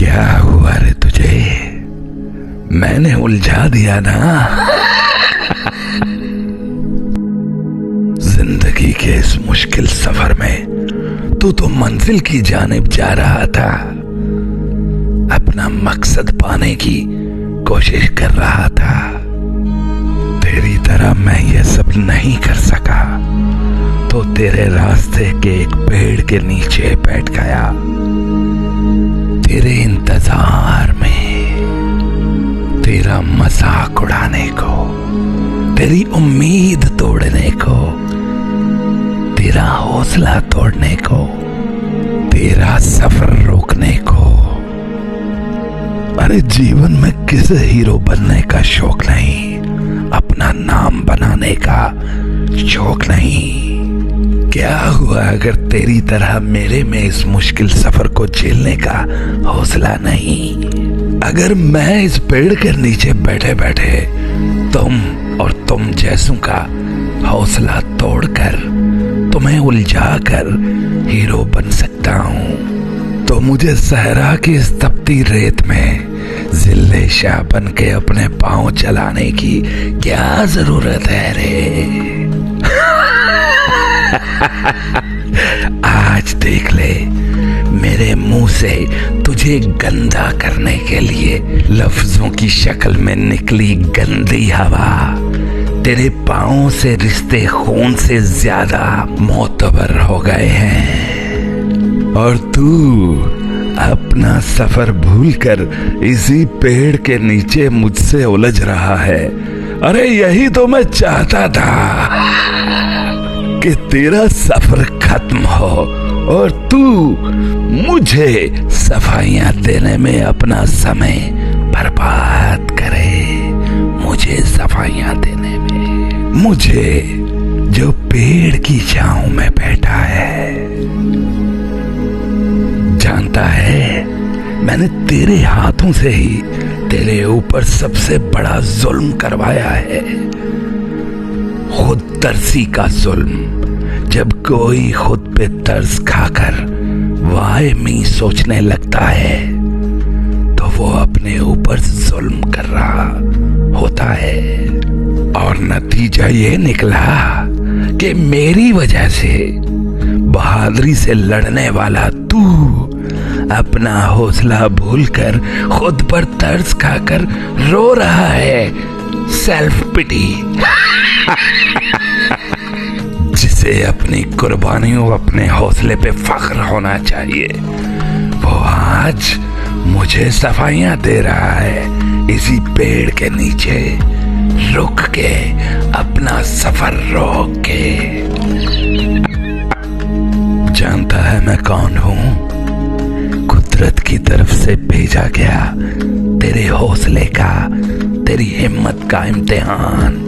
क्या हुआ रे तुझे? मैंने उलझा दिया ना। जिंदगी के इस मुश्किल सफर में तू तो मंजिल की जानिब जा रहा था, अपना मकसद पाने की कोशिश कर रहा था। तेरी तरह मैं ये सब नहीं कर सका तो तेरे रास्ते के एक पेड़ के नीचे बैठ गया, तेरे इंतजार में, तेरा मजाक उड़ाने को, तेरी उम्मीद तोड़ने को, तेरा हौसला तोड़ने को, तेरा सफर रोकने को। अरे जीवन में किसे हीरो बनने का शौक नहीं, अपना नाम बनाने का शौक नहीं। क्या हुआ अगर तेरी तरह मेरे में इस मुश्किल सफर को झेलने का हौसला नहीं? अगर मैं इस पेड़ के नीचे बैठे बैठे तुम और तुम जैसों का हौसला तोड़कर, तुम्हें उलझाकर हीरो बन सकता हूं, तो मुझे सहरा की इस तपती रेत में जिल्ले शाह बन के अपने पांव चलाने की क्या जरूरत है रे? आज देख ले, मेरे मुंह से तुझे गंदा करने के लिए लफ्जों की शक्ल में निकली गंदी हवा तेरे पांव से रिश्ते खून से ज्यादा मोतबर हो गए हैं, और तू अपना सफर भूलकर इसी पेड़ के नीचे मुझसे उलझ रहा है। अरे यही तो मैं चाहता था कि तेरा सफर खत्म हो और तू मुझे सफाइयां देने में अपना समय बर्बाद करे। मुझे सफाइयां देने में, मुझे जो पेड़ की छांव में बैठा है। जानता है, मैंने तेरे हाथों से ही तेरे ऊपर सबसे बड़ा जुल्म करवाया है, खुद तरसी का जुल्म। जब कोई खुद पे तरस खाकर वाहे मी सोचने लगता है तो वो अपने ऊपर जुल्म कर रहा होता है, और नतीजा ये निकला कि मेरी वजह से बहादुरी से लड़ने वाला तू अपना हौसला भूलकर खुद पर तरस खाकर रो रहा है। Self pity. जिसे अपनी कुर्बानियों, अपने हौसले पे फख्र होना चाहिए, वो आज मुझे सफाइयां दे रहा है इसी पेड़ के नीचे रुक के, अपना सफर रोक के। जानता है मैं कौन हूं? कुदरत की तरफ से भेजा गया तेरे हौसले का, तेरी हिम्मत का इम्तिहान,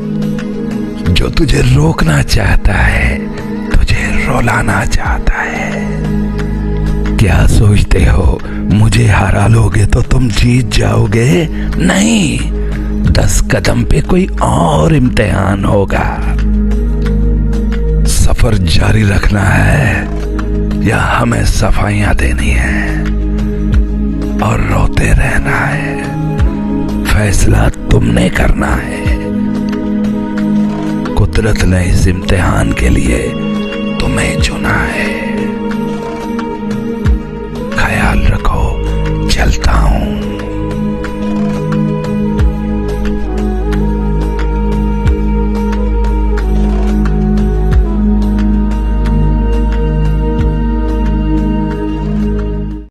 जो तुझे रोकना चाहता है, तुझे रुलाना चाहता है। क्या सोचते हो मुझे हरा लोगे तो तुम जीत जाओगे? नहीं, 10 कदम पे कोई और इम्तिहान होगा। सफर जारी रखना है या हमें सफाइयां देनी है और रोते रहना है? फैसला तुमने करना है। कुदरत ने इस इम्तिहान के लिए तुम्हें चुना है।